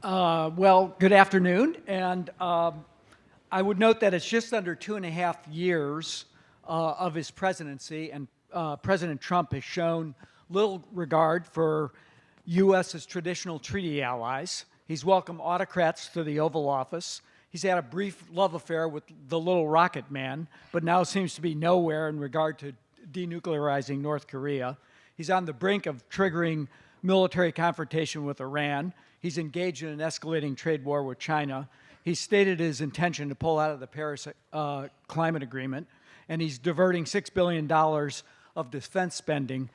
Well, good afternoon, and I would note that it's just under 2.5 years of his presidency, and President Trump has shown little regard for U.S.'s traditional treaty allies. He's welcomed autocrats to the Oval Office. He's had a brief love affair with the little rocket man, but now seems to be nowhere in regard to denuclearizing North Korea. He's on the brink of triggering military confrontation with Iran. He's engaged in an escalating trade war with China. He's stated his intention to pull out of the Paris Climate Agreement, and he's diverting $6 billion of defense spending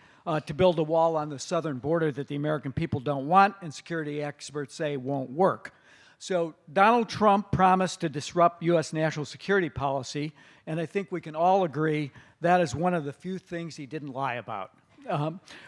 to build a wall on the southern border that the American people don't want and security experts say won't work. So Donald Trump promised to disrupt U.S. national security policy, and I think we can all agree that is one of the few things he didn't lie about.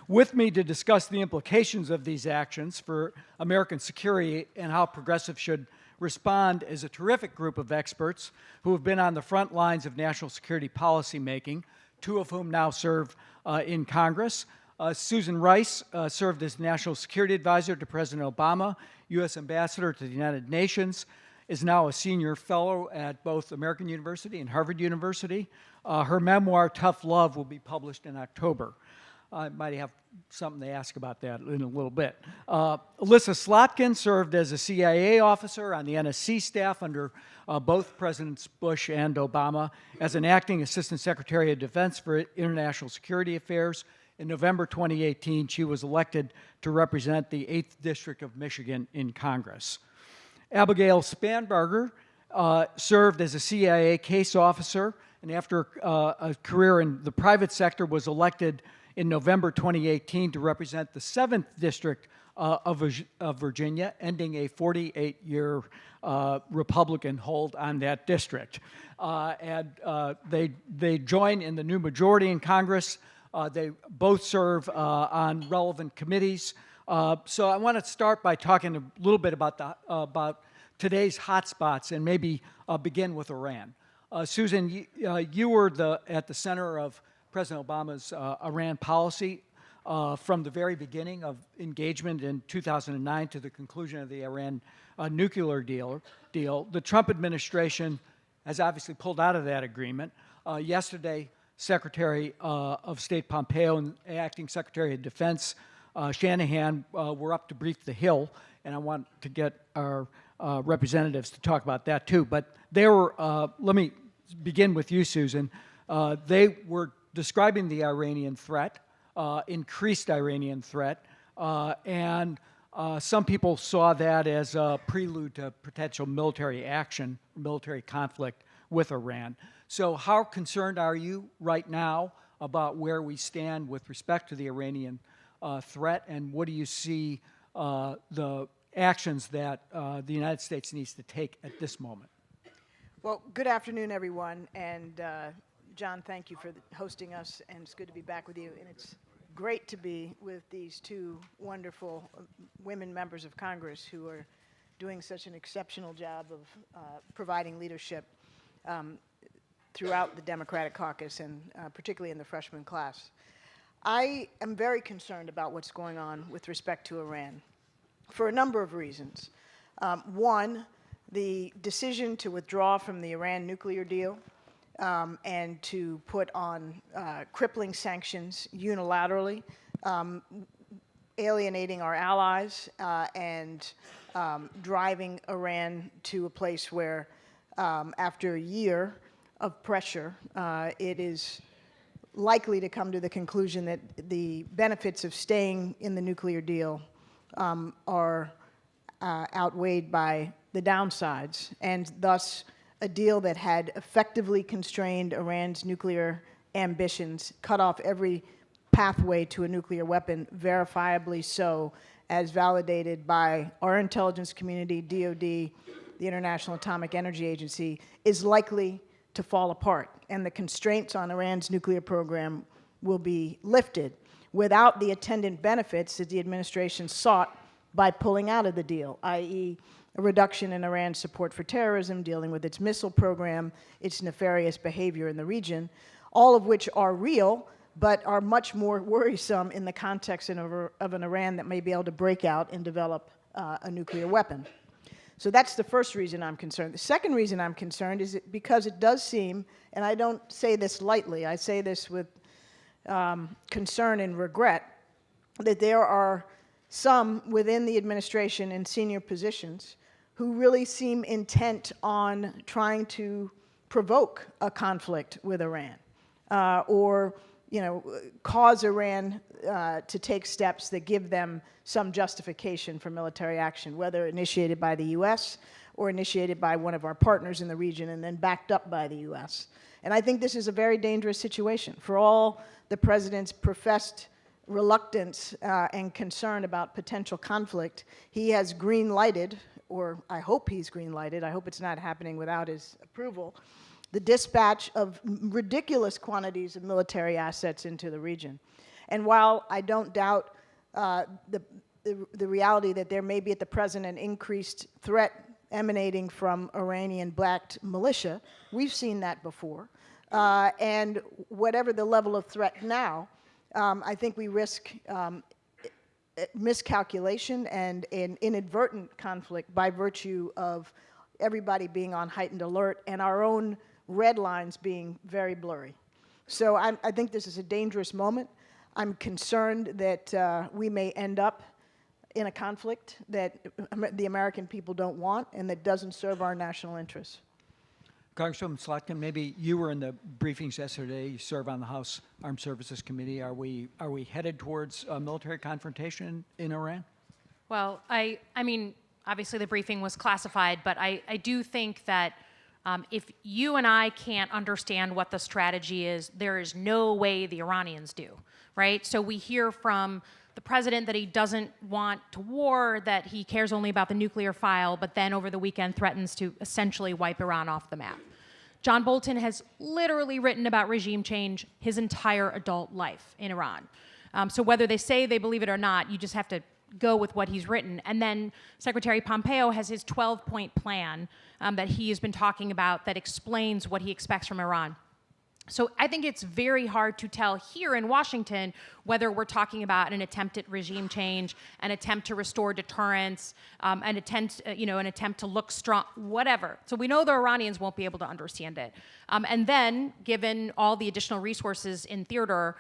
With me to discuss the implications of these actions for American security and how progressives should respond is a terrific group of experts who have been on the front lines of national security policy making, two of whom now serve in Congress. Susan Rice served as National Security Advisor to President Obama, U.S. Ambassador to the United Nations, is now a senior fellow at both American University and Harvard University. Her memoir, Tough Love, will be published in October. I might have something to ask about that in a little bit. Alyssa Slotkin served as a CIA officer on the NSC staff under both Presidents Bush and Obama as an acting Assistant Secretary of Defense for International Security Affairs. In November 2018, she was elected to represent the 8th District of Michigan in Congress. Abigail Spanberger served as a CIA case officer, and after a career in the private sector was elected in November 2018 to represent the 7th District of Virginia, ending a 48-year Republican hold on that district. They join in the new majority in Congress. They both serve on relevant committees. So I want to start by talking a little bit about today's hotspots and maybe begin with Iran. Susan, you were at the center of President Obama's Iran policy from the very beginning of engagement in 2009 to the conclusion of the Iran nuclear deal. The Trump administration has obviously pulled out of that agreement. Yesterday, Secretary of State Pompeo and Acting Secretary of Defense Shanahan were up to brief the Hill, and I want to get our representatives to talk about that too. But they were, let me begin with you, Susan. They were describing the Iranian threat, increased Iranian threat, and some people saw that as a prelude to potential military action, military conflict with Iran. So how concerned are you right now about where we stand with respect to the Iranian threat, and what do you see the actions that the United States needs to take at this moment? Well, good afternoon, everyone, and John, thank you for hosting us, and it's good to be back with you, and it's great to be with these two wonderful women members of Congress who are doing such an exceptional job of providing leadership throughout the Democratic caucus and particularly in the freshman class. I am very concerned about what's going on with respect to Iran for a number of reasons. One, the decision to withdraw from the Iran nuclear deal and to put on crippling sanctions unilaterally, alienating our allies and driving Iran to a place where after a year of pressure, it is likely to come to the conclusion that the benefits of staying in the nuclear deal are outweighed by the downsides, and thus a deal that had effectively constrained Iran's nuclear ambitions, cut off every pathway to a nuclear weapon, verifiably so, as validated by our intelligence community, DOD, the International Atomic Energy Agency, is likely to fall apart, and the constraints on Iran's nuclear program will be lifted without the attendant benefits that the administration sought by pulling out of the deal, i.e., a reduction in Iran's support for terrorism, dealing with its missile program, its nefarious behavior in the region, all of which are real, but are much more worrisome in the context of an Iran that may be able to break out and develop a nuclear weapon. So that's the first reason I'm concerned. The second reason I'm concerned is because it does seem, and I don't say this lightly, I say this with concern and regret, that there are some within the administration in senior positions who really seem intent on trying to provoke a conflict with Iran, or cause Iran to take steps that give them some justification for military action, whether initiated by the U.S. or initiated by one of our partners in the region and then backed up by the U.S. And I think this is a very dangerous situation. For all the president's professed reluctance and concern about potential conflict, he has green-lighted, or I hope he's green-lighted, I hope it's not happening without his approval, the dispatch of ridiculous quantities of military assets into the region. And while I don't doubt the reality that there may be at the present an increased threat emanating from Iranian-backed militia, we've seen that before. And whatever the level of threat now, I think we risk miscalculation and an inadvertent conflict by virtue of everybody being on heightened alert and our own red lines being very blurry. So I think this is a dangerous moment. I'm concerned that we may end up in a conflict that the American people don't want and that doesn't serve our national interests. Congresswoman Slotkin, maybe you were in the briefings yesterday. You serve on the House Armed Services Committee. Are we headed towards a military confrontation in Iran? Well, I mean, obviously the briefing was classified, but I do think that if you and I can't understand what the strategy is, there is no way the Iranians do, right? So we hear from the president that he doesn't want to war, that he cares only about the nuclear file, but then over the weekend threatens to essentially wipe Iran off the map. John Bolton has literally written about regime change his entire adult life in Iran. So whether they say they believe it or not, you just have to go with what he's written. And then Secretary Pompeo has his 12-point plan that he has been talking about that explains what he expects from Iran. So I think it's very hard to tell here in Washington whether we're talking about an attempt at regime change, an attempt to restore deterrence, an attempt to look strong, whatever. So we know the Iranians won't be able to understand it. And then, given all the additional resources in theater,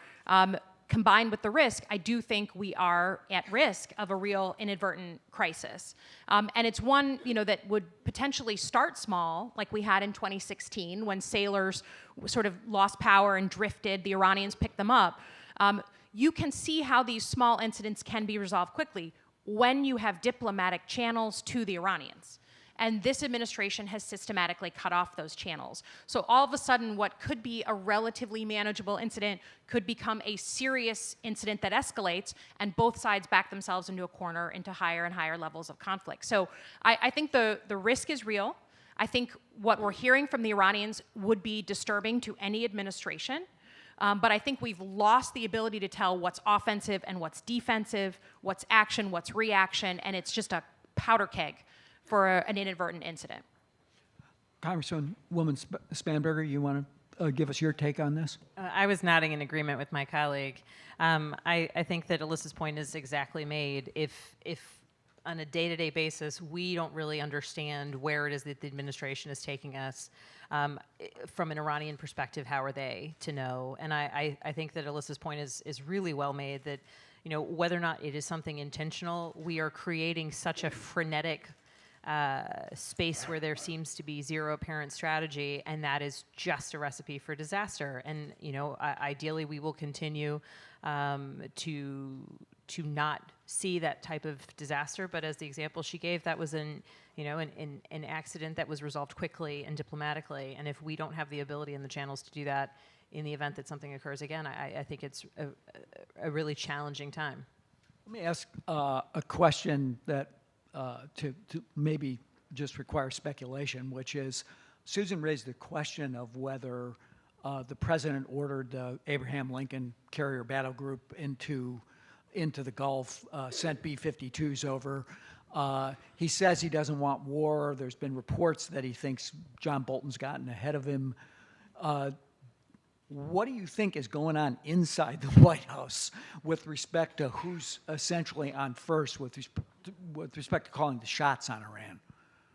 combined with the risk, I do think we are at risk of a real inadvertent crisis. And it's one that would potentially start small, like we had in 2016 when sailors sort of lost power and drifted, the Iranians picked them up. You can see how these small incidents can be resolved quickly when you have diplomatic channels to the Iranians. And this administration has systematically cut off those channels. So all of a sudden, what could be a relatively manageable incident could become a serious incident that escalates, and both sides back themselves into a corner, into higher and higher levels of conflict. So I think the risk is real. I think what we're hearing from the Iranians would be disturbing to any administration. But I think we've lost the ability to tell what's offensive and what's defensive, what's action, what's reaction, and it's just a powder keg for an inadvertent incident. Congresswoman Spanberger, you want to give us your take on this? I was nodding in agreement with my colleague. I think that Alyssa's point is exactly made. If on a day-to-day basis we don't really understand where it is that the administration is taking us, from an Iranian perspective, how are they to know? And I think that Alyssa's point is really well made, that whether or not it is something intentional, we are creating such a frenetic space where there seems to be zero apparent strategy, and that is just a recipe for disaster. And ideally, we will continue to not see that type of disaster. But as the example she gave, that was an accident that was resolved quickly and diplomatically. And if we don't have the ability and the channels to do that in the event that something occurs again, I think it's a really challenging time. Let me ask a question that to maybe just require speculation, which is, Susan raised the question of whether the president ordered the Abraham Lincoln Carrier Battle Group into the Gulf, sent B-52s over. He says he doesn't want war. There's been reports that he thinks John Bolton's gotten ahead of him. What do you think is going on inside the White House with respect to who's essentially on first with with respect to calling the shots on Iran?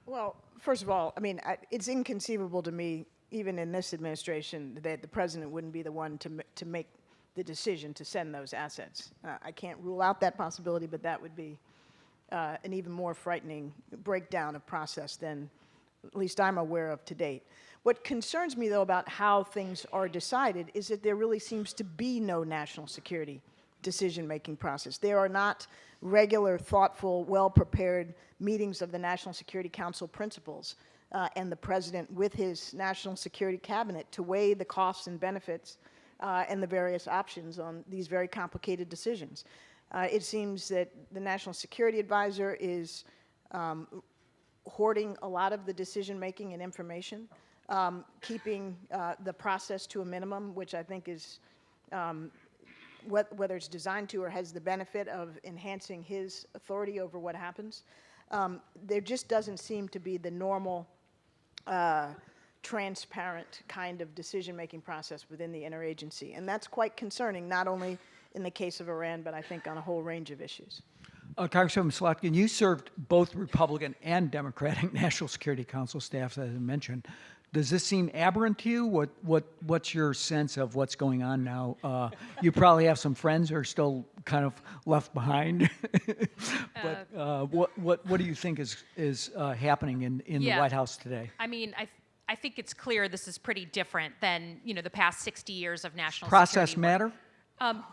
Well, first of all, I mean, it's inconceivable to me, even in this administration, that the president wouldn't be the one to make the decision to send those assets. I can't rule out that possibility, but that would be an even more frightening breakdown of process than at least I'm aware of to date. What concerns me, though, about how things are decided is that there really seems to be no national security decision-making process. There are not regular, thoughtful, well-prepared meetings of the National Security Council principals and the president with his national security cabinet to weigh the costs and benefits and the various options on these very complicated decisions. It seems that the National Security Advisor is hoarding a lot of the decision-making and information, keeping the process to a minimum, which I think is whether it's designed to or has the benefit of enhancing his authority over what happens. There just doesn't seem to be the normal, transparent kind of decision-making process within the interagency. And that's quite concerning, not only in the case of Iran, but I think on a whole range of issues. Congresswoman Slotkin, you served both Republican and Democratic National Security Council staffs, as I mentioned. Does this seem aberrant to you? What's your sense of what's going on now? You probably have some friends who are still kind of left behind. But what do you think is happening in the White House today? I mean, I think it's clear this is pretty different than the past 60 years of national Process security matter?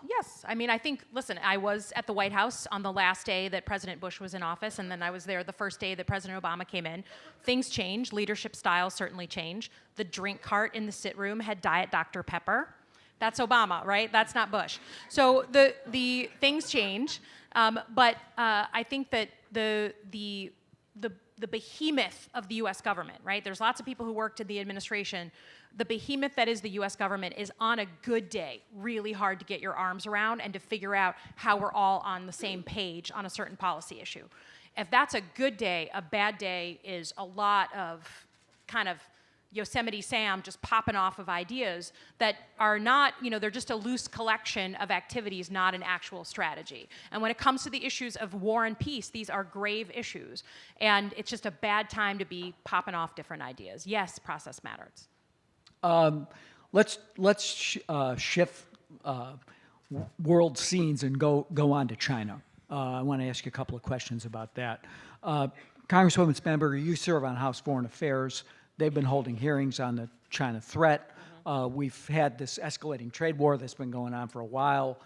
Yes. I mean, I think, listen, I was at the White House on the last day that President Bush was in office, and then I was there the first day that President Obama came in. Things change. Leadership styles certainly change. The drink cart in the sit room had Diet Dr. Pepper. That's Obama, right? That's not Bush. So the things change, but I think that the behemoth of the U.S. government, right? There's lots of people who worked in the administration. The behemoth that is the U.S. government is on a good day really hard to get your arms around and to figure out how we're all on the same page on a certain policy issue. If that's a good day, a bad day is a lot of kind of Yosemite Sam just popping off of ideas that are not, they're just a loose collection of activities, not an actual strategy. And when it comes to the issues of war and peace, these are grave issues. And it's just a bad time to be popping off different ideas. Yes, process matters. Let's shift world scenes and go on to China. I want to ask you a couple of questions about that. Congresswoman Spanberger, you serve on House Foreign Affairs. They've been holding hearings on the China threat. We've had this escalating trade war that's been going on for a while.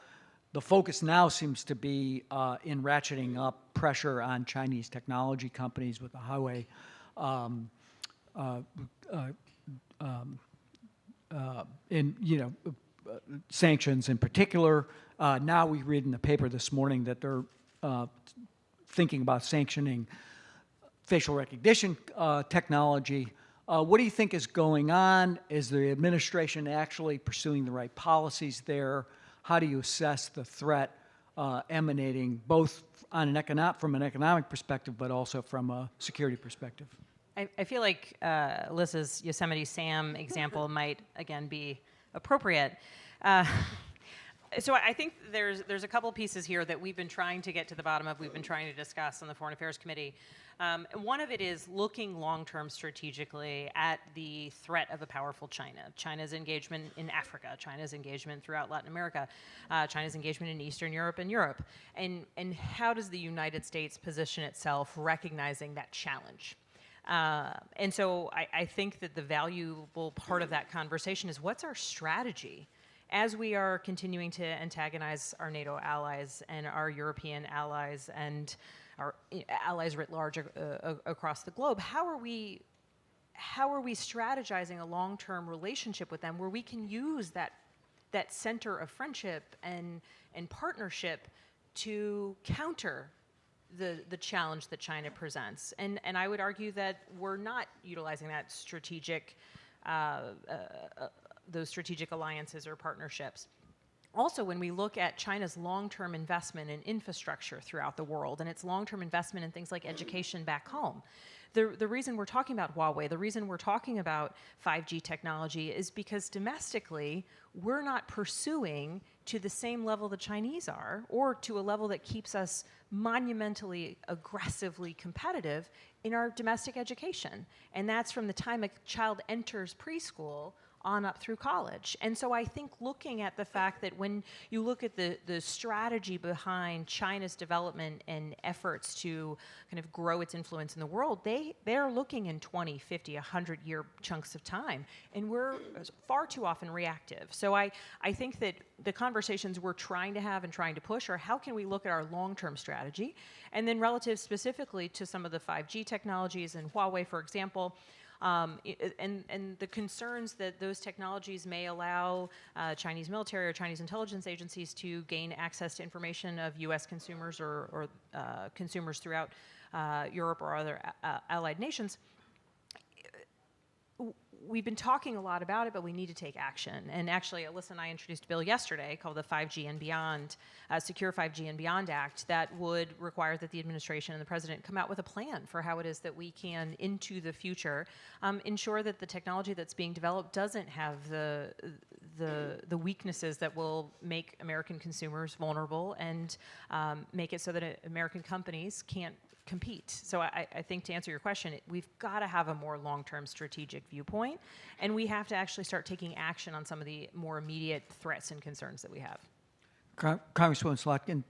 The focus now seems to be in ratcheting up pressure on Chinese technology companies with the Huawei sanctions in particular. Now we read in the paper this morning that they're thinking about sanctioning facial recognition technology. What do you think is going on? Is the administration actually pursuing the right policies there? How do you assess the threat emanating both on from an economic perspective, but also from a security perspective? I feel like Alyssa's Yosemite Sam example might, again, be appropriate. So I think there's a couple pieces here that we've been trying to get to the bottom of, we've been trying to discuss on the Foreign Affairs Committee. One of it is looking long-term strategically at the threat of a powerful China. China's engagement in Africa, China's engagement throughout Latin America, China's engagement in Eastern Europe and Europe. And how does the United States position itself recognizing that challenge? And so I think that the valuable part of that conversation is what's our strategy as we are continuing to antagonize our NATO allies and our European allies and our allies writ large across the globe. How are we strategizing a long-term relationship with them where we can use that center of friendship and partnership to counter the challenge that China presents? And I would argue that we're not utilizing that those strategic alliances or partnerships. Also, when we look at China's long-term investment in infrastructure throughout the world and its long-term investment in things like education back home, the reason we're talking about Huawei, the reason we're talking about 5G technology is because domestically, we're not pursuing to the same level the Chinese are, or to a level that keeps us monumentally, aggressively competitive in our domestic education. And that's from the time a child enters preschool on up through college. And so I think looking at the fact that when you look at the strategy behind China's development and efforts to kind of grow its influence in the world, they're looking in 20, 50, 100-year chunks of time. And we're far too often reactive. So I think that the conversations we're trying to have and trying to push are how can we look at our long-term strategy? And then relative specifically to some of the 5G technologies and Huawei, for example, and the concerns that those technologies may allow Chinese military or Chinese intelligence agencies to gain access to information of U.S. consumers or consumers throughout Europe or other allied nations. We've been talking a lot about it, but we need to take action. And actually, Alyssa and I introduced a bill yesterday called the 5G and Beyond, Secure 5G and Beyond Act that would require that the administration and the president come out with a plan for how it is that we can, into the future, ensure that the technology that's being developed doesn't have the weaknesses that will make American consumers vulnerable and make it so that American companies can't compete. So I think to answer your question, we've got to have a more long-term strategic viewpoint, and we have to actually start taking action on some of the more immediate threats and concerns that we have. Congresswoman Slotkin,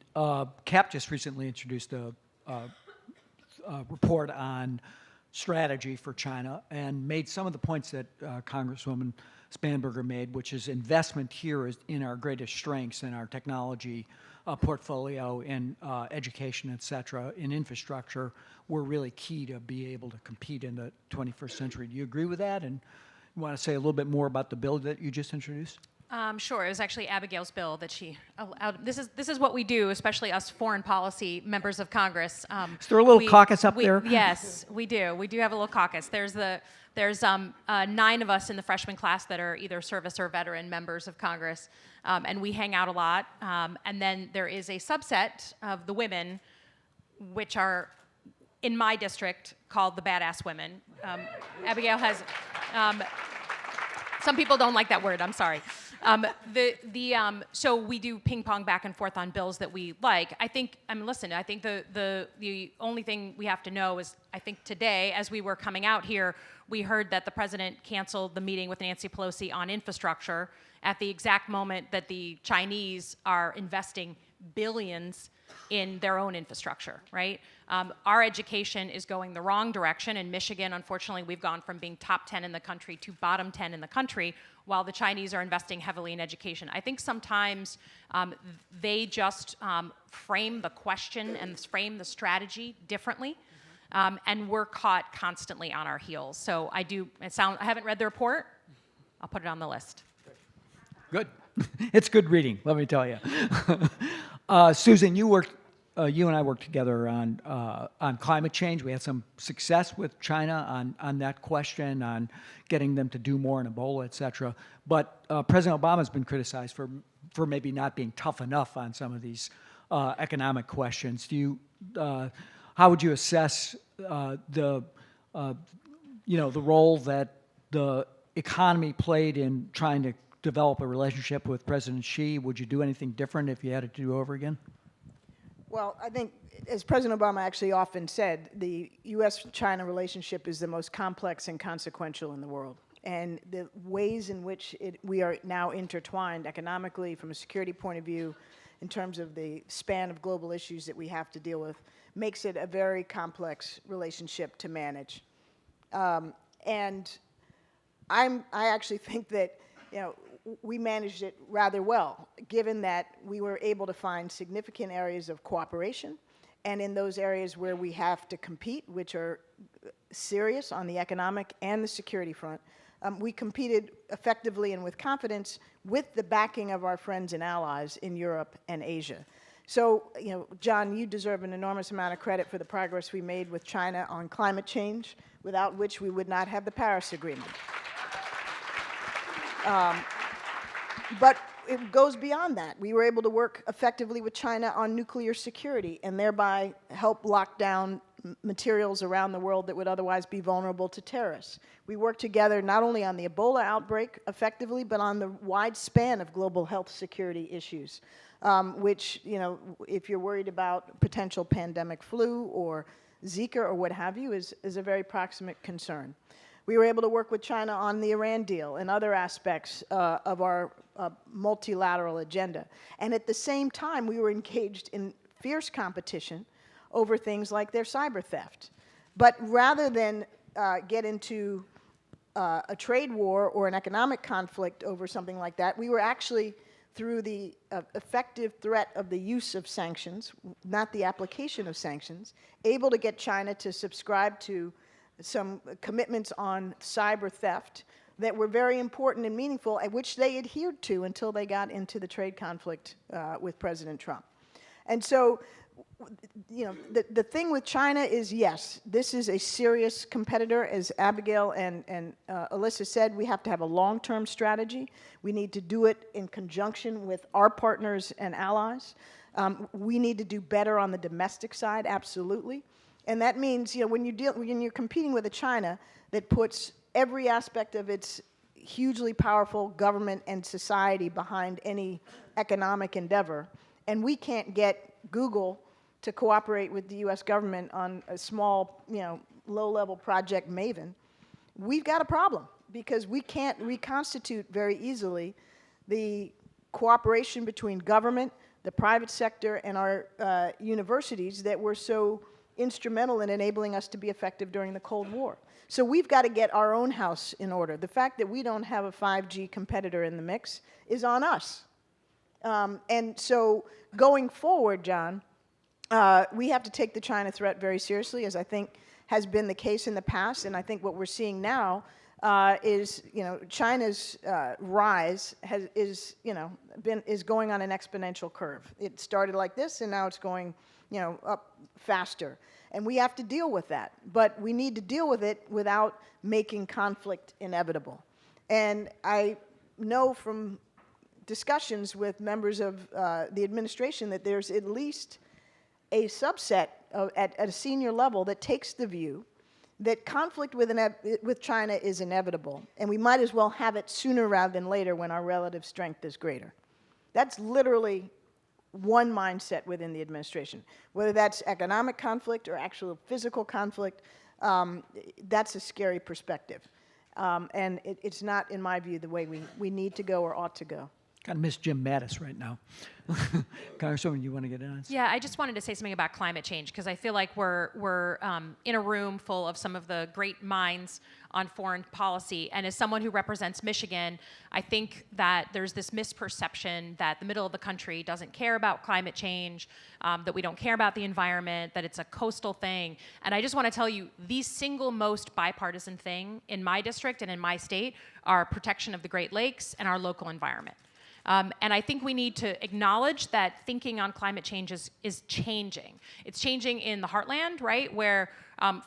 CAP just recently introduced a report on strategy for China and made some of the points that Congresswoman Spanberger made, which is investment here is in our greatest strengths in our technology portfolio, in education, et cetera, in infrastructure, were really key to be able to compete in the 21st century. Do you agree with that? And you want to say a little bit more about the bill that you just introduced? Sure. It was actually Abigail's bill that she allowed. This is what we do, especially us foreign policy members of Congress. Is there a little caucus up there? Yes, we do. We do have a little caucus. There's 9 of us in the freshman class that are either service or veteran members of Congress, and we hang out a lot. And then there is a subset of the women, which are in my district called the badass women. Abigail has. Some people don't like that word. I'm sorry. So we do ping pong back and forth on bills that we like. I think. Listen. I think the only thing we have to know is I think today, as we were coming out here, we heard that the president canceled the meeting with Nancy Pelosi on infrastructure at the exact moment that the Chinese are investing billions in their own infrastructure, right? Our education is going the wrong direction. In Michigan, unfortunately, we've gone from being top 10 in the country to bottom 10 in the country, while the Chinese are investing heavily in education. I think sometimes they just frame the question and frame the strategy differently, and we're caught constantly on our heels. So I haven't read the report. I'll put it on the list. Good. It's good reading, let me tell you. Susan, you and I worked together on climate change. We had some success with China on that question, on getting them to do more in Ebola, et cetera. But President Obama's been criticized for maybe not being tough enough on some of these economic questions. How would you assess the role that the economy played in trying to develop a relationship with President Xi? Would you do anything different if you had it to do over again? Well, I think, as President Obama actually often said, the U.S.-China relationship is the most complex and consequential in the world. And the ways in which we are now intertwined economically, from a security point of view, in terms of the span of global issues that we have to deal with, makes it a very complex relationship to manage. And I actually think that, we managed it rather well, given that we were able to find significant areas of cooperation, and in those areas where we have to compete, which are serious on the economic and the security front, we competed effectively and with confidence with the backing of our friends and allies in Europe and Asia. So, John, you deserve an enormous amount of credit for the progress we made with China on climate change, without which we would not have the Paris Agreement. But it goes beyond that. We were able to work effectively with China on nuclear security and thereby help lock down materials around the world that would otherwise be vulnerable to terrorists. We work together not only on the Ebola outbreak effectively, but on the wide span of global health security issues, which, you know, if you're worried about potential pandemic flu or Zika or what have you, is a very proximate concern. We were able to work with China on the Iran deal and other aspects of our multilateral agenda. And at the same time, we were engaged in fierce competition over things like their cyber theft. But rather than get into a trade war or an economic conflict over something like that, we were actually, through the effective threat of the use of sanctions, not the application of sanctions, able to get China to subscribe to some commitments on cyber theft that were very important and meaningful, and which they adhered to until they got into the trade conflict with President Trump. And so, you know, the thing with China is, yes, this is a serious competitor. As Abigail and Alyssa said, we have to have a long-term strategy. We need to do it in conjunction with our partners and allies. We need to do better on the domestic side, absolutely. And that means, you know, when you're competing with a China that puts every aspect of its hugely powerful government and society behind any economic endeavor, and we can't get Google to cooperate with the U.S. government on a small, you know, low-level project Maven, we've got a problem, because we can't reconstitute very easily the cooperation between government, the private sector, and our universities that were so instrumental in enabling us to be effective during the Cold War. So we've got to get our own house in order. The fact that we don't have a 5G competitor in the mix is on us. And so going forward, John, we have to take the China threat very seriously, as I think has been the case in the past. And I think what we're seeing now is, you know, China's rise is going on an exponential curve. It started like this, and now it's going, you know, up faster. And we have to deal with that. But we need to deal with it without making conflict inevitable. And I know from discussions with members of the administration that there's at least a subset at a senior level that takes the view that conflict with China is inevitable, and we might as well have it sooner rather than later when our relative strength is greater. That's literally one mindset within the administration. Whether that's economic conflict or actual physical conflict, that's a scary perspective. And it's not, in my view, the way we need to go or ought to go. Kind of miss Jim Mattis right now. Congresswoman, you want to get in on this? Yeah, I just wanted to say something about climate change, because I feel like we're in a room full of some of the great minds on foreign policy. And as someone who represents Michigan, I think that there's this misperception that the middle of the country doesn't care about climate change, that we don't care about the environment, that it's a coastal thing. And I just want to tell you, the single most bipartisan thing in my district and in my state are protection of the Great Lakes and our local environment. And I think we need to acknowledge that thinking on climate change is changing. It's changing in the heartland, right? Where,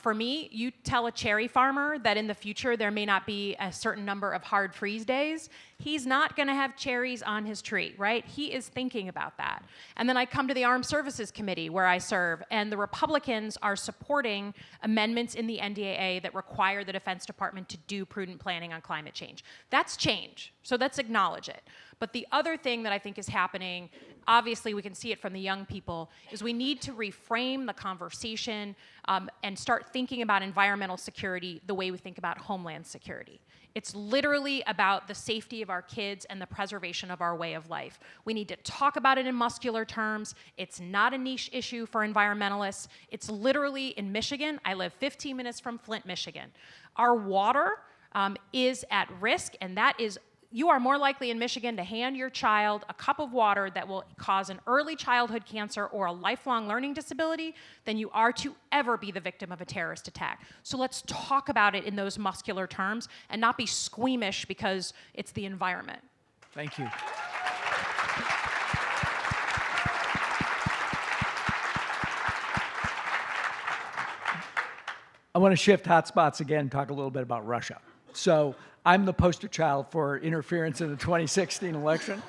for me, you tell a cherry farmer that in the future there may not be a certain number of hard freeze days, he's not going to have cherries on his tree, right? He is thinking about that. And then I come to the Armed Services Committee where I serve, and the Republicans are supporting amendments in the NDAA that require the Defense Department to do prudent planning on climate change. That's change, so let's acknowledge it. But the other thing that I think is happening, obviously we can see it from the young people, is we need to reframe the conversation and start thinking about environmental security the way we think about homeland security. It's literally about the safety of our kids and the preservation of our way of life. We need to talk about it in muscular terms. It's not a niche issue for environmentalists. It's literally in Michigan. I live 15 minutes from Flint, Michigan. Our water is at risk, and that is, you are more likely in Michigan to hand your child a cup of water that will cause an early childhood cancer or a lifelong learning disability than you are to ever be the victim of a terrorist attack. So let's talk about it in those muscular terms and not be squeamish because it's the environment. Thank you. I want to shift hotspots again and talk a little bit about Russia. So I'm the poster child for interference in the 2016 election.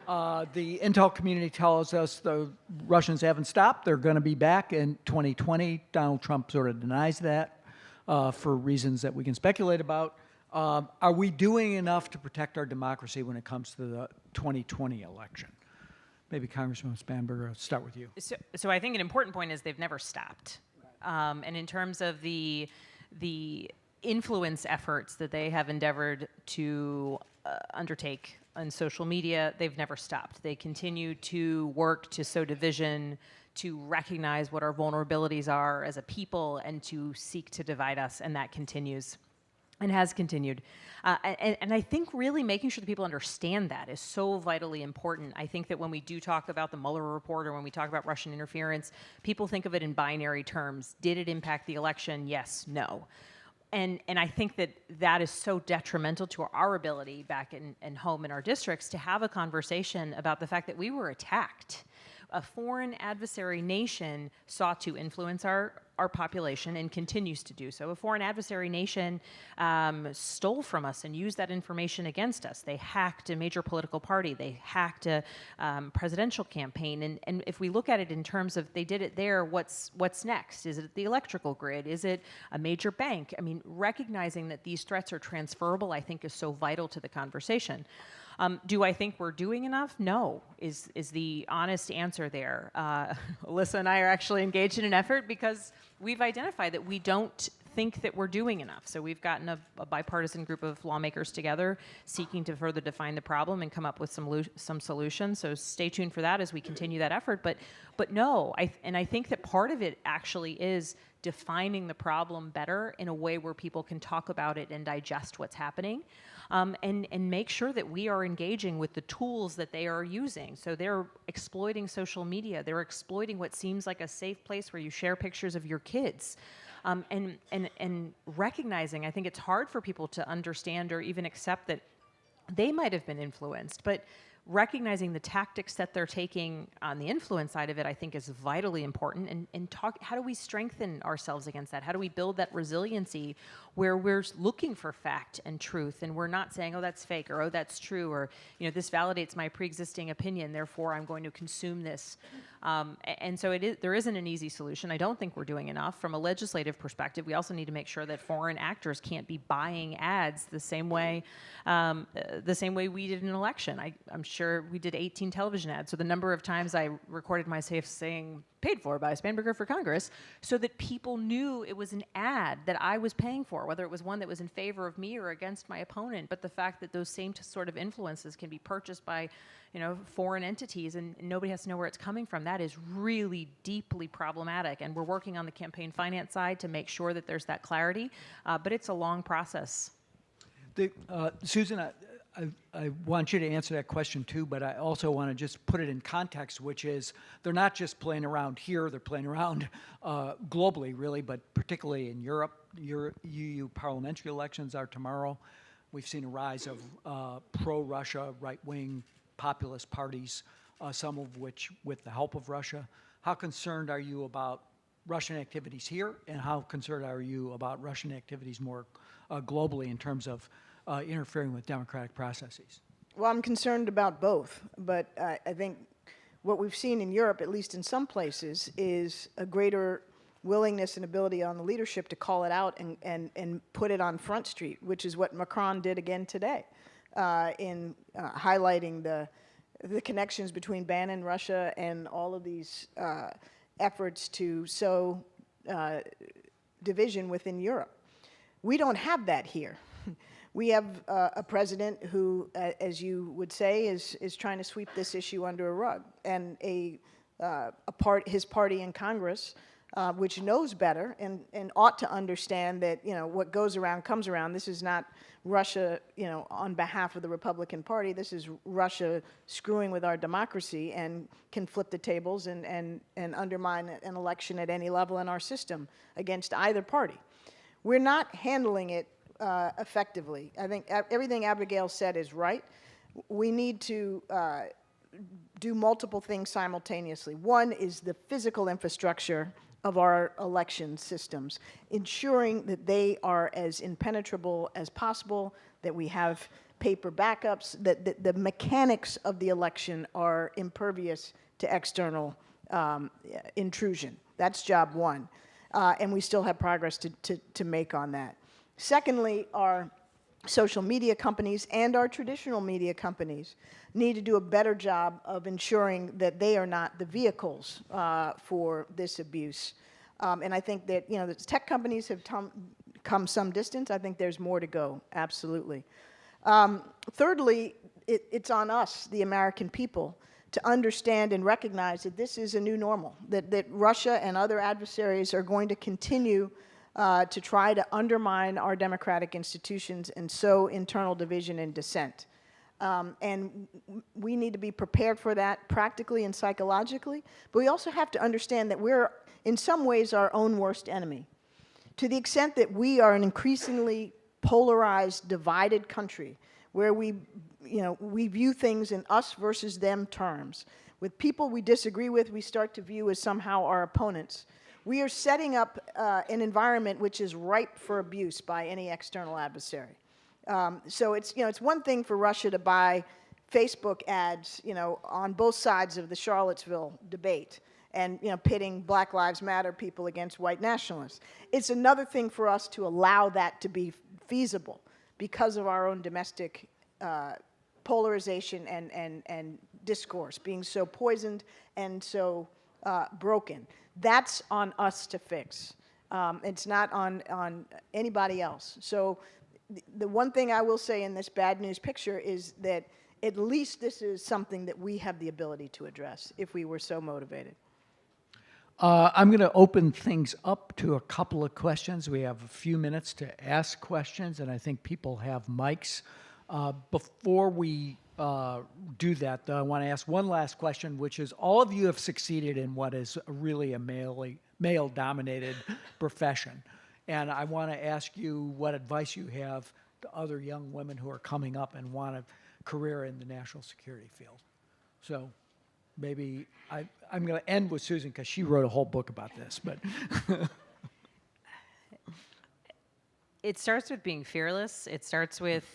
The intel community tells us the Russians haven't stopped. They're going to be back in 2020. Donald Trump sort of denies that for reasons that we can speculate about. Are we doing enough to protect our democracy when it comes to the 2020 election? Maybe Congresswoman Spanberger, I'll start with you. So I think an important point is they've never stopped. And in terms of the influence efforts that they have endeavored to undertake on social media, they've never stopped. They continue to work to sow division, to recognize what our vulnerabilities are as a people, and to seek to divide us, and that continues and has continued. And I think really making sure that people understand that is so vitally important. I think that when we do talk about the Mueller report or when we talk about Russian interference, people think of it in binary terms. Did it impact the election? Yes, no. And I think that that is so detrimental to our ability back in home in our districts to have a conversation about the fact that we were attacked. A foreign adversary nation sought to influence our population and continues to do so. A foreign adversary nation stole from us and used that information against us. They hacked a major political party. They hacked a presidential campaign. And if we look at it in terms of they did it there, what's next? Is it the electrical grid? Is it a major bank? I mean, recognizing that these threats are transferable, I think, is so vital to the conversation. Do I think we're doing enough? No, is the honest answer there. Alyssa and I are actually engaged in an effort because we've identified that we don't think that we're doing enough. So we've gotten a bipartisan group of lawmakers together seeking to further define the problem and come up with some solutions. So stay tuned for that as we continue that effort. But no, I think that part of it actually is defining the problem better in a way where people can talk about it and digest what's happening. And make sure that we are engaging with the tools that they are using. So they're exploiting social media. They're exploiting what seems like a safe place where you share pictures of your kids. And recognizing, I think it's hard for people to understand or even accept that they might have been influenced, but recognizing the tactics that they're taking on the influence side of it, I think is vitally important. And how do we strengthen ourselves against that? How do we build that resiliency where we're looking for fact and truth and we're not saying, oh, that's fake, or oh, that's true, or this validates my pre-existing opinion, therefore I'm going to consume this. And so there isn't an easy solution. I don't think we're doing enough. From a legislative perspective, we also need to make sure that foreign actors can't be buying ads the same way we did in an election. I'm sure we did 18 television ads. So the number of times I recorded myself saying, paid for by Spanberger for Congress, so that people knew it was an ad that I was paying for, whether it was one that was in favor of me or against my opponent. But the fact that those same sort of influences can be purchased by foreign entities and nobody has to know where it's coming from, that is really deeply problematic. And we're working on the campaign finance side to make sure that there's that clarity, but it's a long process. Susan, I want you to answer that question too, but I also want to just put it in context, which is they're not just playing around here, they're playing around globally, really, but particularly in Europe. EU parliamentary elections are tomorrow. We've seen a rise of pro-Russia, right-wing populist parties, some of which with the help of Russia. How concerned are you about Russian activities here, and how concerned are you about Russian activities more globally in terms of interfering with democratic processes? Well, I'm concerned about both, but I think what we've seen in Europe, at least in some places, is a greater willingness and ability on the leadership to call it out and put it on Front Street, which is what Macron did again today, in highlighting the connections between Bannon, Russia, and all of these efforts to sow division within Europe. We don't have that here. We have a president who, as you would say, is trying to sweep this issue under a rug, and his party in Congress, which knows better and ought to understand that what goes around comes around. This is not Russia, on behalf of the Republican Party. This is Russia screwing with our democracy and can flip the tables and undermine an election at any level in our system against either party. We're not handling it effectively. I think everything Abigail said is right. We need to do multiple things simultaneously. One is the physical infrastructure of our election systems, ensuring that they are as impenetrable as possible, that we have paper backups, that the mechanics of the election are impervious to external intrusion. That's job one. And we still have progress to make on that. Secondly, our social media companies and our traditional media companies need to do a better job of ensuring that they are not the vehicles for this abuse. And I think that, the tech companies have come some distance. I think there's more to go, absolutely. Thirdly, it's on us, the American people, to understand and recognize that this is a new normal, that Russia and other adversaries are going to continue to try to undermine our democratic institutions and sow internal division and dissent. And we need to be prepared for that practically and psychologically, but we also have to understand that we're, in some ways, our own worst enemy. To the extent that we are an increasingly polarized, divided country, where we view things in us versus them terms. With people we disagree with, we start to view as somehow our opponents. We are setting up an environment which is ripe for abuse by any external adversary. So it's one thing for Russia to buy Facebook ads, on both sides of the Charlottesville debate, and pitting Black Lives Matter people against white nationalists. It's another thing for us to allow that to be feasible because of our own domestic polarization and discourse being so poisoned and so broken. That's on us to fix. It's not on anybody else. So the one thing I will say in this bad news picture is that at least this is something that we have the ability to address if we were so motivated. I'm going to open things up to a couple of questions. We have a few minutes to ask questions, and I think people have mics. Before we do that, though, I want to ask one last question, which is, all of you have succeeded in what is really a male-dominated profession. And I want to ask you what advice you have to other young women who are coming up and want a career in the national security field. So maybe I'm going to end with Susan because she wrote a whole book about this. But it starts with being fearless. It starts with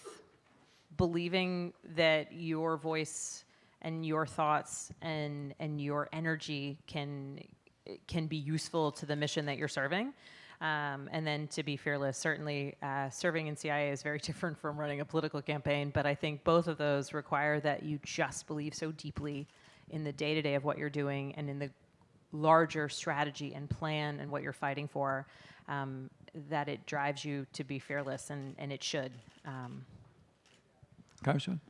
believing that your voice and your thoughts and your energy can be useful to the mission that you're serving. And then to be fearless. Certainly, serving in CIA is very different from running a political campaign, but I think both of those require that you just believe so deeply in the day-to-day of what you're doing and in the larger strategy and plan and what you're fighting for, that it drives you to be fearless, and it should. Congressman?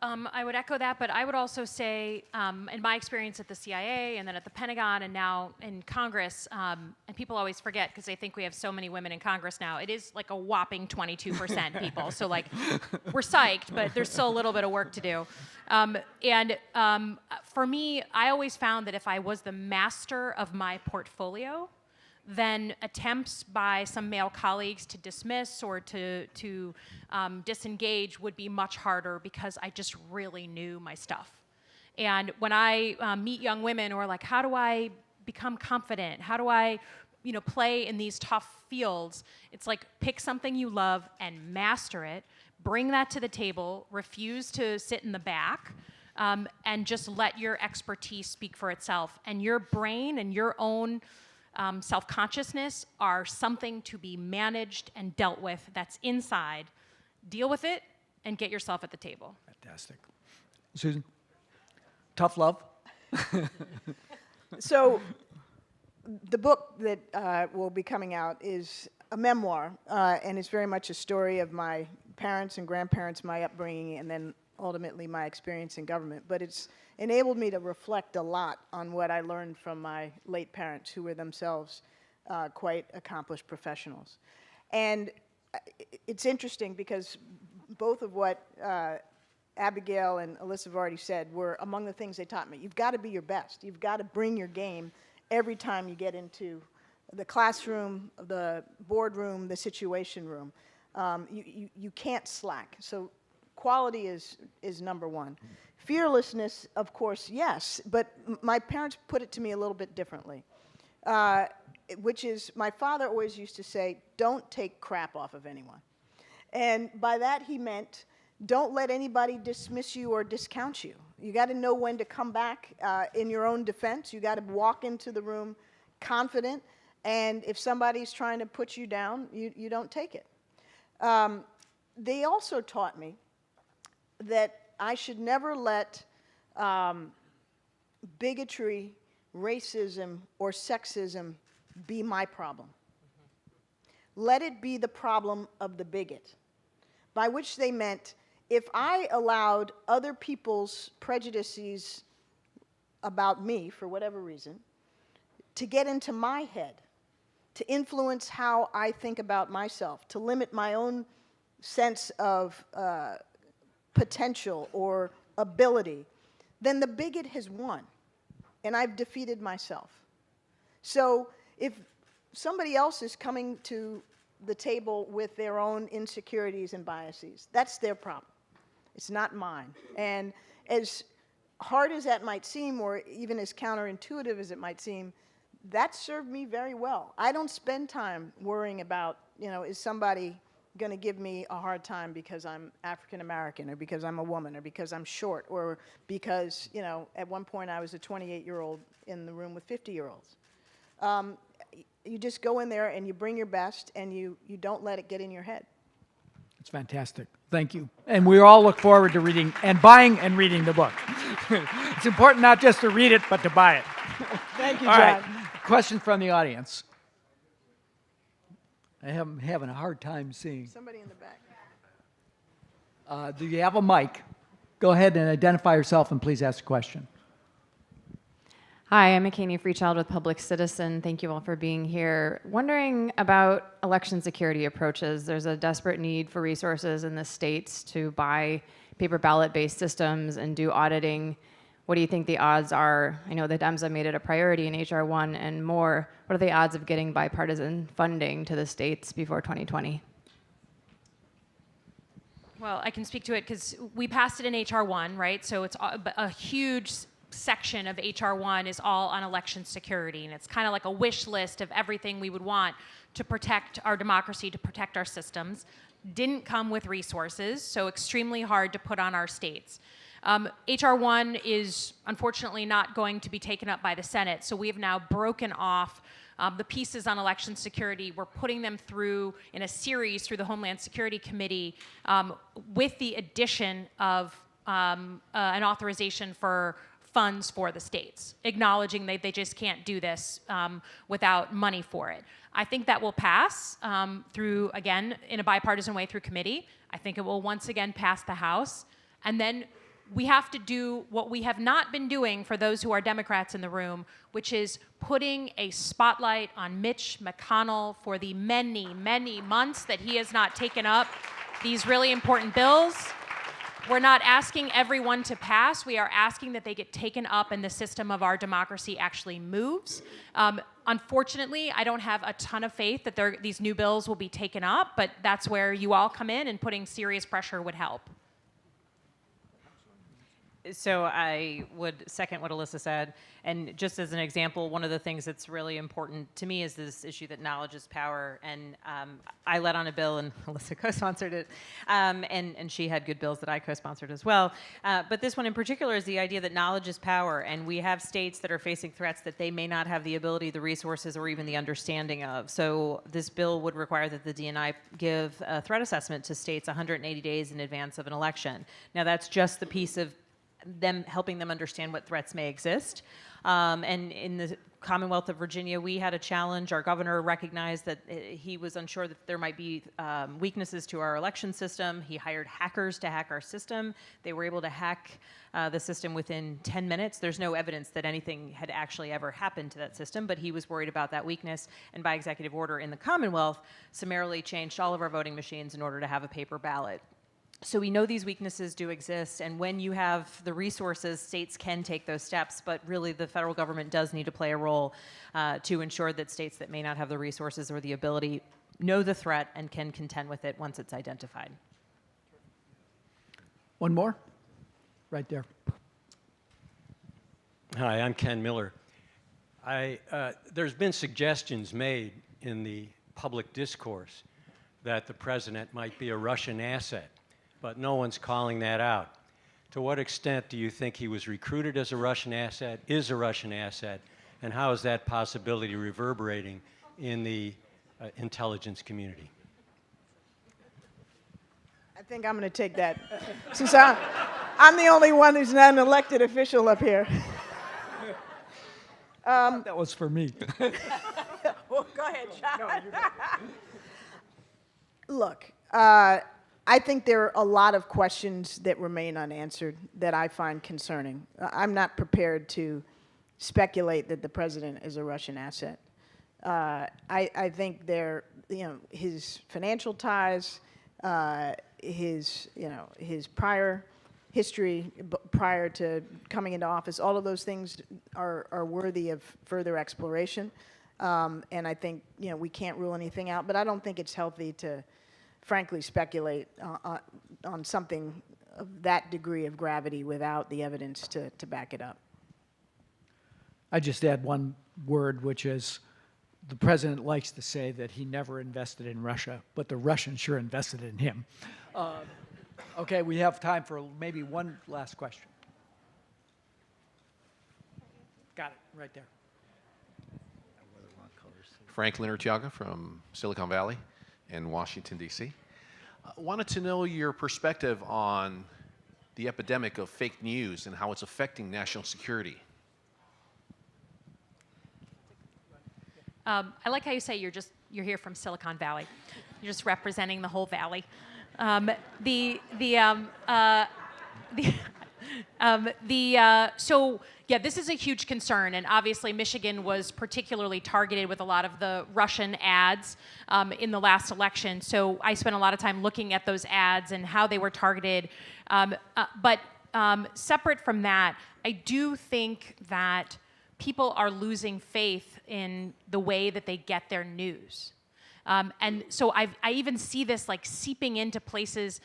I would echo that, but I would also say, in my experience at the CIA and then at the Pentagon and now in Congress, and people always forget because they think we have so many women in Congress now, it is like a whopping 22% people. So like, we're psyched, but there's still a little bit of work to do. For me, I always found that if I was the master of my portfolio, then attempts by some male colleagues to dismiss or to disengage would be much harder because I just really knew my stuff. And when I meet young women who are like, how do I become confident? How do I play in these tough fields? It's like, pick something you love and master it, bring that to the table, refuse to sit in the back, and just let your expertise speak for itself. And your brain and your own self-consciousness are something to be managed and dealt with. That's inside. Deal with it and get yourself at the table. Fantastic. Susan? Tough love? So the book that will be coming out is a memoir, and it's very much a story of my parents and grandparents, my upbringing, and then ultimately my experience in government. But it's enabled me to reflect a lot on what I learned from my late parents, who were themselves quite accomplished professionals. And it's interesting because both of what Abigail and Alyssa have already said were among the things they taught me. You've got to be your best. You've got to bring your game every time you get into the classroom, the boardroom, the situation room. You can't slack. So quality is number one. Fearlessness, of course, yes, but my parents put it to me a little bit differently. which is, my father always used to say, don't take crap off of anyone. And by that he meant, don't let anybody dismiss you or discount you. You got to know when to come back in your own defense. You got to walk into the room confident, and if somebody's trying to put you down, you don't take it. They also taught me that I should never let bigotry, racism, or sexism be my problem. Let it be the problem of the bigot, by which they meant, if I allowed other people's prejudices about me, for whatever reason, to get into my head, to influence how I think about myself, to limit my own sense of potential or ability, then the bigot has won, and I've defeated myself. So if somebody else is coming to the table with their own insecurities and biases, that's their problem. It's not mine. And as hard as that might seem, or even as counterintuitive as it might seem, that served me very well. I don't spend time worrying about, is somebody going to give me a hard time because I'm African American, or because I'm a woman, or because I'm short, or because, at one point I was a 28-year-old in the room with 50-year-olds. You just go in there and you bring your best, and you don't let it get in your head. It's fantastic. Thank you. And we all look forward to reading and buying and reading the book. It's important not just to read it, but to buy it. Thank you, All John. right. Questions from the audience? I am having a hard time seeing. Somebody in the back. Do you have a mic? Go ahead and identify yourself, and please ask a question. Hi, I'm McKinney Freechild with Public Citizen. Thank you all for being here. Wondering about election security approaches. There's a desperate need for resources in the states to buy paper ballot-based systems and do auditing. What do you think the odds are? I know the Dems have made it a priority in H.R. 1 and more. What are the odds of getting bipartisan funding to the states before 2020? Well, I can speak to it because we passed it in H.R. 1, right? So it's a huge section of H.R. 1 is all on election security, and it's kind of like a wish list of everything we would want to protect our democracy, to protect our systems. Didn't come with resources, so extremely hard to put on our states. H.R. 1 is unfortunately not going to be taken up by the Senate, so we have now broken off the pieces on election security. We're putting them through in a series through the Homeland Security Committee with the addition of an authorization for funds for the states, acknowledging that they just can't do this without money for it. I think that will pass through, again, in a bipartisan way through committee. I think it will once again pass the House. And then we have to do what we have not been doing for those who are Democrats in the room, which is putting a spotlight on Mitch McConnell for the many, many months that he has not taken up these really important bills. We're not asking everyone to pass. We are asking that they get taken up and the system of our democracy actually moves. Unfortunately, I don't have a ton of faith that these new bills will be taken up, but that's where you all come in, and putting serious pressure would help. So I would second what Alyssa said. And just as an example, one of the things that's really important to me is this issue that knowledge is power. And I led on a bill, and Alyssa co-sponsored it. And she had good bills that I co-sponsored as well. But this one in particular is the idea that knowledge is power. And we have states that are facing threats that they may not have the ability, the resources, or even the understanding of. So this bill would require that the DNI give a threat assessment to states 180 days in advance of an election. Now, that's just the piece of them helping them understand what threats may exist. And in the Commonwealth of Virginia, we had a challenge. Our governor recognized that he was unsure that there might be weaknesses to our election system. He hired hackers to hack our system. They were able to hack the system within 10 minutes. There's no evidence that anything had actually ever happened to that system, but he was worried about that weakness, and by executive order in the Commonwealth, summarily changed all of our voting machines in order to have a paper ballot. So we know these weaknesses do exist, and when you have the resources, states can take those steps, but really the federal government does need to play a role to ensure that states that may not have the resources or the ability know the threat and can contend with it once it's identified. One more? Right there. Hi, I'm Ken Miller. There's been suggestions made in the public discourse that the president might be a Russian asset, but no one's calling that out. To what extent do you think he was recruited as a Russian asset, is a Russian asset, and how is that possibility reverberating in the intelligence community? I think I'm going to take that, since I'm the only one who's not an elected official up here. That was for me. Well, go ahead, John. Look, I think there are a lot of questions that remain unanswered that I find concerning. I'm not prepared to speculate that the president is a Russian asset. I think his financial ties, his prior history prior to coming into office, all of those things are worthy of further exploration. And I think we can't rule anything out, but I don't think it's healthy to frankly speculate on something of that degree of gravity without the evidence to back it up. I just add one word, which is the president likes to say that he never invested in Russia, but the Russians sure invested in him. Okay, we have time for maybe one last question. Got it, right there. Franklin Urtiaga from Silicon Valley in Washington, D.C. Wanted to know your perspective on the epidemic of fake news and how it's affecting national security. I like how you say you're here from Silicon Valley. You're just representing the whole valley. So yeah, this is a huge concern, and obviously Michigan was particularly targeted with a lot of the Russian ads in the last election. So I spent a lot of time looking at those ads and how they were targeted. But separate from that, I do think that people are losing faith in the way that they get their news. And so I even see this like seeping into places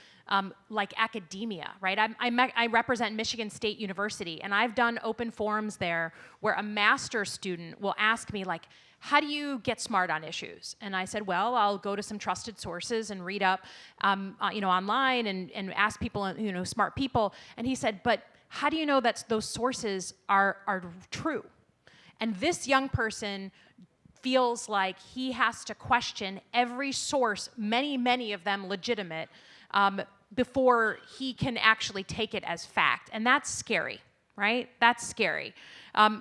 like academia, right? I represent Michigan State University, and I've done open forums there where a master's student will ask me, like, how do you get smart on issues? And I said, well, I'll go to some trusted sources and read up, online and ask people, smart people. And he said, but how do you know that those sources are true? And this young person feels like he has to question every source, many of them legitimate, before he can actually take it as fact. And that's scary, right? That's scary.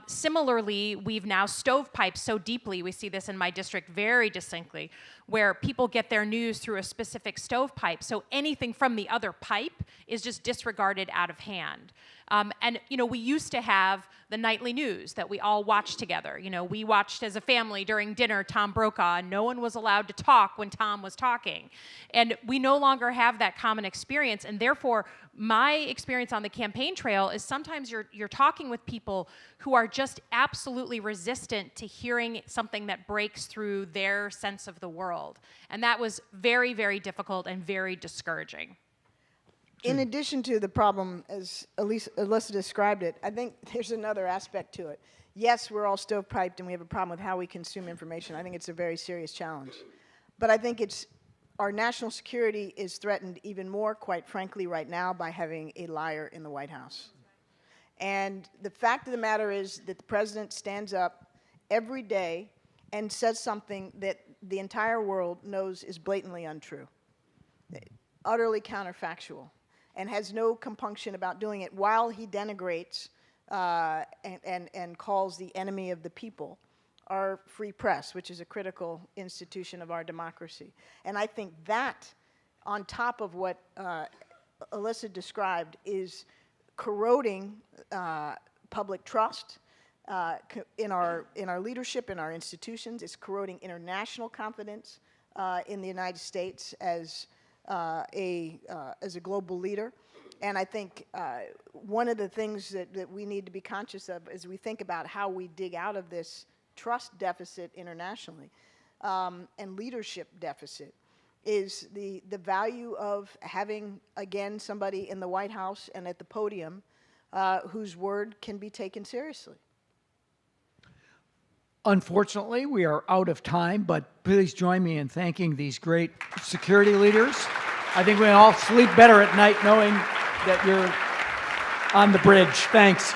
Similarly, we've now stovepiped so deeply, we see this in my district very distinctly, where people get their news through a specific stovepipe, so anything from the other pipe is just disregarded out of hand. And we used to have the nightly news that we all watched together. We watched as a family during dinner Tom Brokaw, and no one was allowed to talk when Tom was talking. And we no longer have that common experience, and therefore my experience on the campaign trail is sometimes you're talking with people who are just absolutely resistant to hearing something that breaks through their sense of the world. And that was very, very difficult and very discouraging. In addition to the problem, as Alyssa described it, I think there's another aspect to it. Yes, we're all stovepiped and we have a problem with how we consume information. I think it's a very serious challenge. But I think our national security is threatened even more, quite frankly, right now by having a liar in the White House. And the fact of the matter is that the president stands up every day and says something that the entire world knows is blatantly untrue, utterly counterfactual, and has no compunction about doing it while he denigrates and calls the enemy of the people our free press, which is a critical institution of our democracy. And I think that, on top of what Alyssa described, is corroding public trust in our leadership, in our institutions. It's corroding international confidence in the United States as a global leader. And I think one of the things that we need to be conscious of as we think about how we dig out of this trust deficit internationally and leadership deficit is the value of having, again, somebody in the White House and at the podium whose word can be taken seriously. Unfortunately, we are out of time, but please join me in thanking these great security leaders. I think we all sleep better at night knowing that you're on the bridge. Thanks.